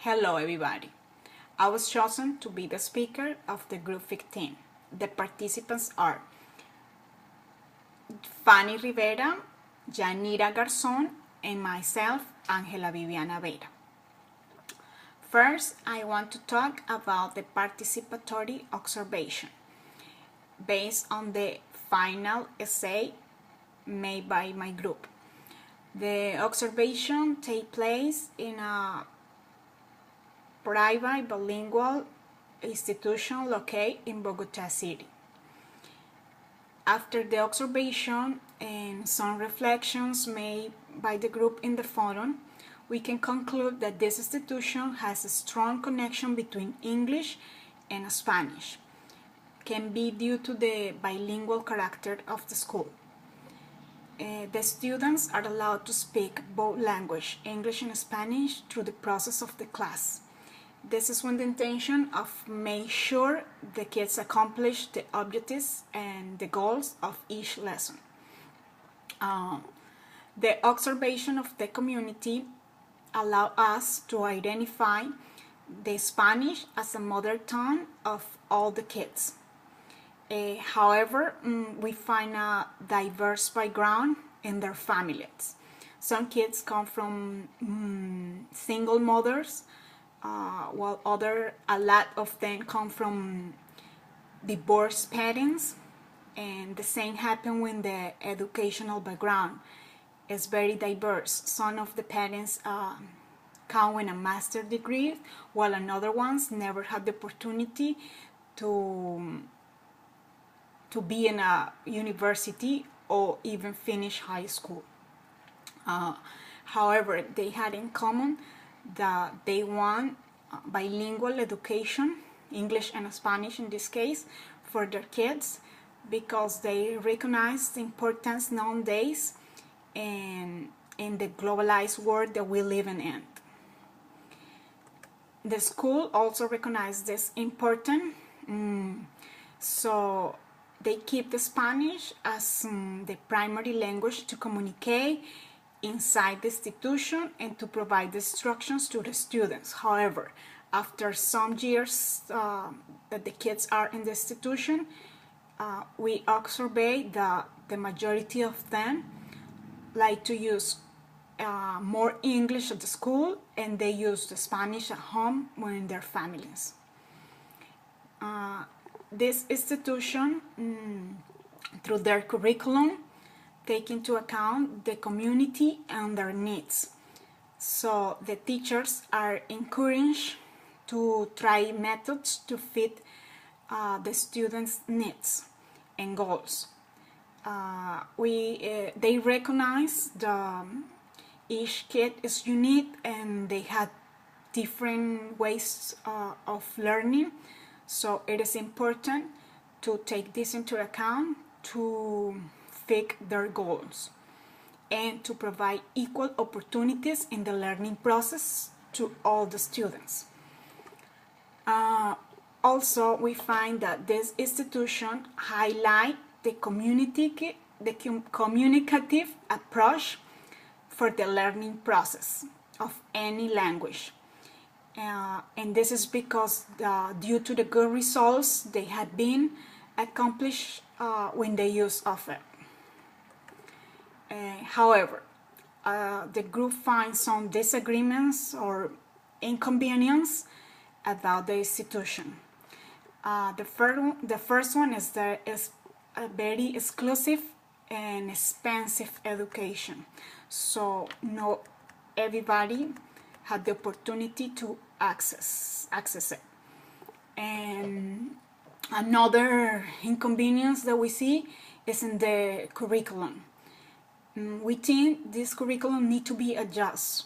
Hello everybody. I was chosen to be the speaker of the group 15. The participants are Fanny Rivera, Yanira Garzón, and myself, Angela Viviana Vera. First, I want to talk about the participatory observation based on the final essay made by my group. The observation takes place in a private bilingual institution located in Bogota City. After the observation and some reflections made by the group in the forum, we can conclude that this institution has a strong connection between English and Spanish. Can be due to the bilingual character of the school. The students are allowed to speak both languages, English and Spanish, through the process of the class. This is with the intention of making sure the kids accomplish the objectives and the goals of each lesson. The observation of the community allow us to identify the Spanish as a mother tongue of all the kids. However, we find a diverse background in their families. Some kids come from single mothers, while a lot of them come from divorced parents, and the same happen with the educational background. It's very diverse. Some of the parents come with a master's degree, while another ones never had the opportunity to be in a university or even finish high school. However, they had in common that they want bilingual education, English and Spanish in this case, for their kids, because they recognize the importance nowadays in the globalized world that we live in. The school also recognizes this important, so they keep the Spanish as the primary language to communicate inside the institution and to provide the instructions to the students. However, after some years that the kids are in the institution, we observe that the majority of them like to use more English at the school, and they use the Spanish at home when in their families. This institution, through their curriculum, take into account the community and their needs. So the teachers are encouraged to try methods to fit the students' needs and goals. They recognize each kid is unique and they have different ways of learning. So it is important to take this into account to fit their goals and to provide equal opportunities in the learning process to all the students. Also, we find that this institution highlights the communicative approach for the learning process of any language. And this is because due to the good results they had been accomplished when they use of it. However, the group finds some disagreements or inconvenience about the institution. The first one is that it's a very exclusive and expensive education. So not everybody had the opportunity to access it. And another inconvenience that we see is in the curriculum. We think this curriculum need to be adjusted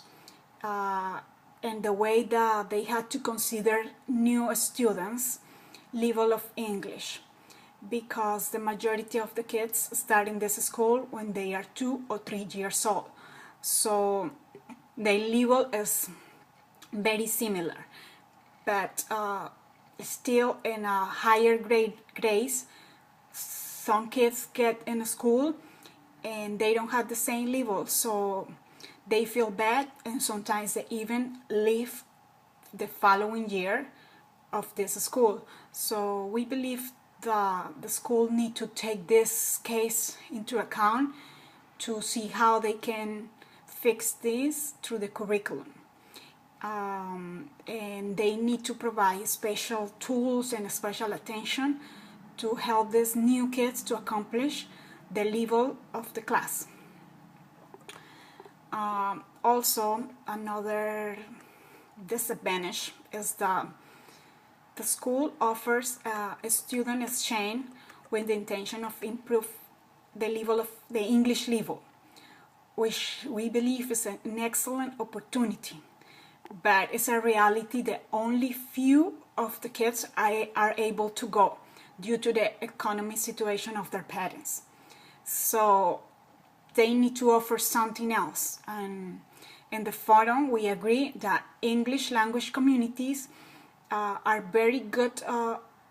in the way that they had to consider new students' level of English, because the majority of the kids start in this school when they are 2 or 3 years old. So their level is very similar, but still in a higher grades, some kids get in school and they don't have the same level, so they feel bad and sometimes they even leave the following year of this school. So we believe the school need to take this case into account to see how they can fix this through the curriculum. And they need to provide special tools and special attention to help these new kids to accomplish the level of the class. Also, another disadvantage is the school offers a student exchange with the intention of improve the level of the English level, which we believe is an excellent opportunity. But it's a reality that only few of the kids are able to go due to the economic situation of their parents. So they need to offer something else. And in the forum, we agree that English language communities are very good.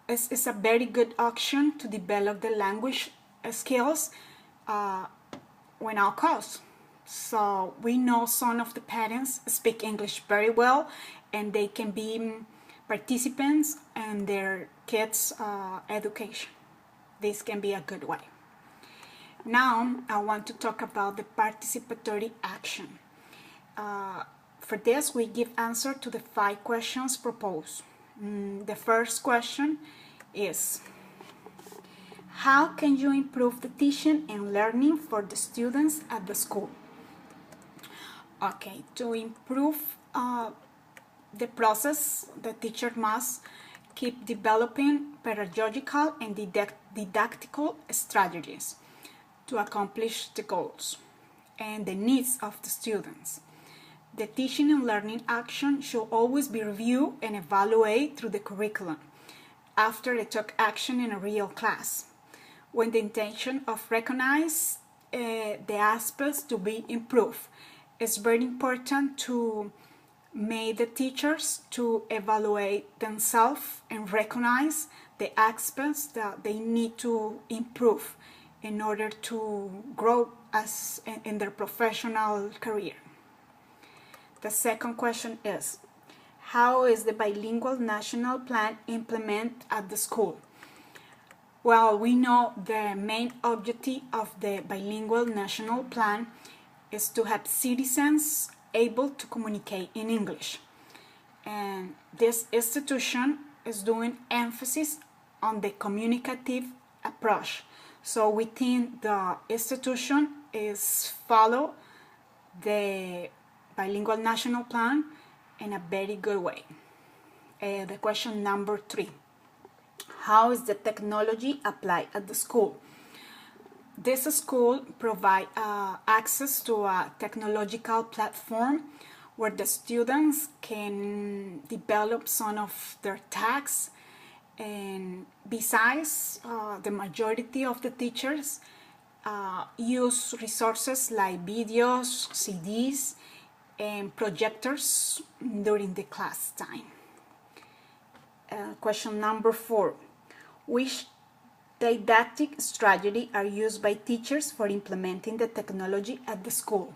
It's a very good option to develop the language skills when all costs. So we know some of the parents speak English very well, and they can be participants in their kids' education. This can be a good way. Now I want to talk about the participatory action. For this, we give answer to the 5 questions proposed. The first question is, how can you improve the teaching and learning for the students at the school? Okay, to improve the process, the teacher must keep developing pedagogical and didactical strategies to accomplish the goals and the needs of the students. The teaching and learning action should always be reviewed and evaluated through the curriculum after they took action in a real class, with the intention of recognize the aspects to be improved. It's very important to make the teachers to evaluate themselves and recognize the aspects that they need to improve in order to grow as in their professional career. The second question is, how is the bilingual national plan implemented at the school? Well, we know the main objective of the bilingual national plan is to have citizens able to communicate in English. And this institution is doing emphasis on the communicative approach. So within the institution is follow the bilingual national plan in a very good way. The question number 3. How is the technology applied at the school? This school provides access to a technological platform where the students can develop some of their tasks, and besides, the majority of the teachers use resources like videos, CDs, and projectors during the class time. Question number 4. Which didactic strategy are used by teachers for implementing the technology at the school?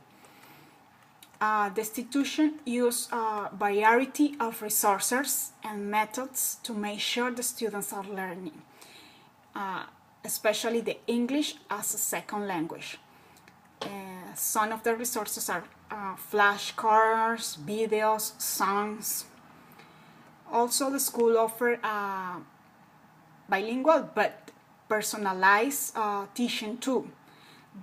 The institution uses a variety of resources and methods to make sure the students are learning, especially the English as a second language. Some of the resources are flashcards, videos, songs. Also, the school offers bilingual but personalized teaching too.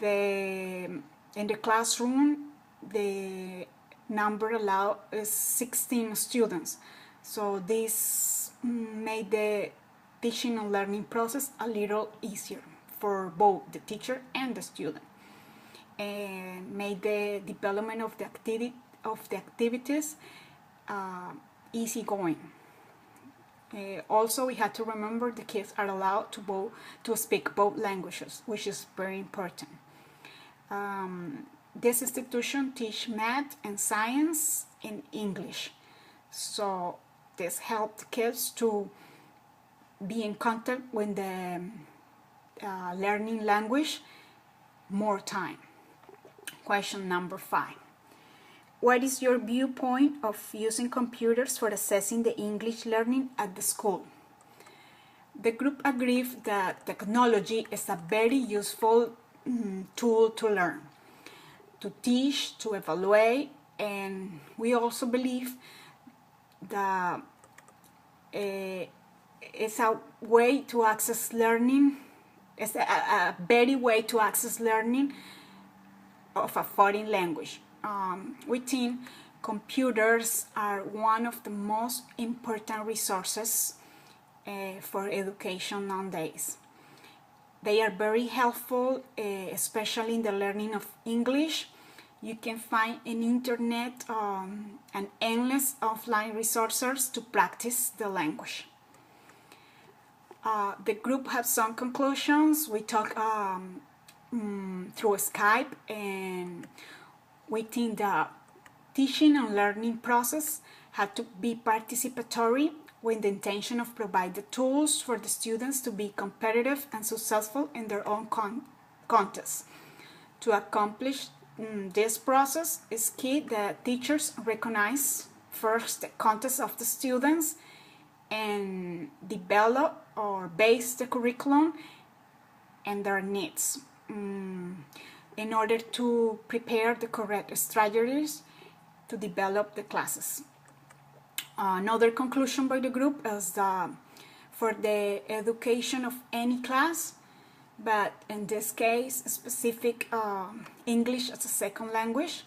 In the classroom, the number allowed is 16 students. So this made the teaching and learning process a little easier for both the teacher and the student, and made the development of the activities easygoing. Also, we had to remember the kids are allowed to speak both languages, which is very important. This institution teaches math and science in English, so this helped kids to be in contact with the learning language more time. Question number 5. what is your viewpoint of using computers for assessing the English learning at the school? The group agreed that technology is a very useful tool to learn, to teach, to evaluate, and we also believe that it's a way to access learning, it's a very way to access learning of a foreign language. We think computers are one of the most important resources for education nowadays. They are very helpful, especially in the learning of English. You can find in internet and endless offline resources to practice the language. The group has some conclusions. We talk through Skype, and we think the teaching and learning process had to be participatory with the intention of providing the tools for the students to be competitive and successful in their own contests. To accomplish this process, it's key that teachers recognize first the context of the students and develop or base the curriculum and their needs in order to prepare the correct strategies to develop the classes. Another conclusion by the group is that for the education of any class, but in this case specific English as a second language,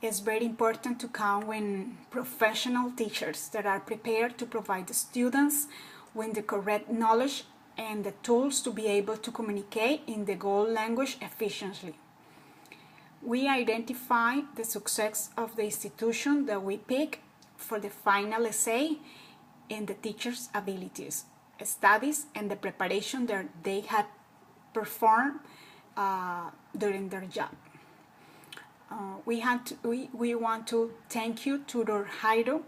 it's very important to count on professional teachers that are prepared to provide the students with the correct knowledge and the tools to be able to communicate in the goal language efficiently. We identify the success of the institution that we pick for the final essay in the teacher's abilities, studies, and the preparation that they have performed during their job. We want to thank you, Tutor Jairo,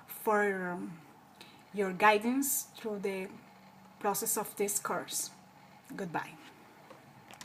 for your guidance through the process of this course. Goodbye.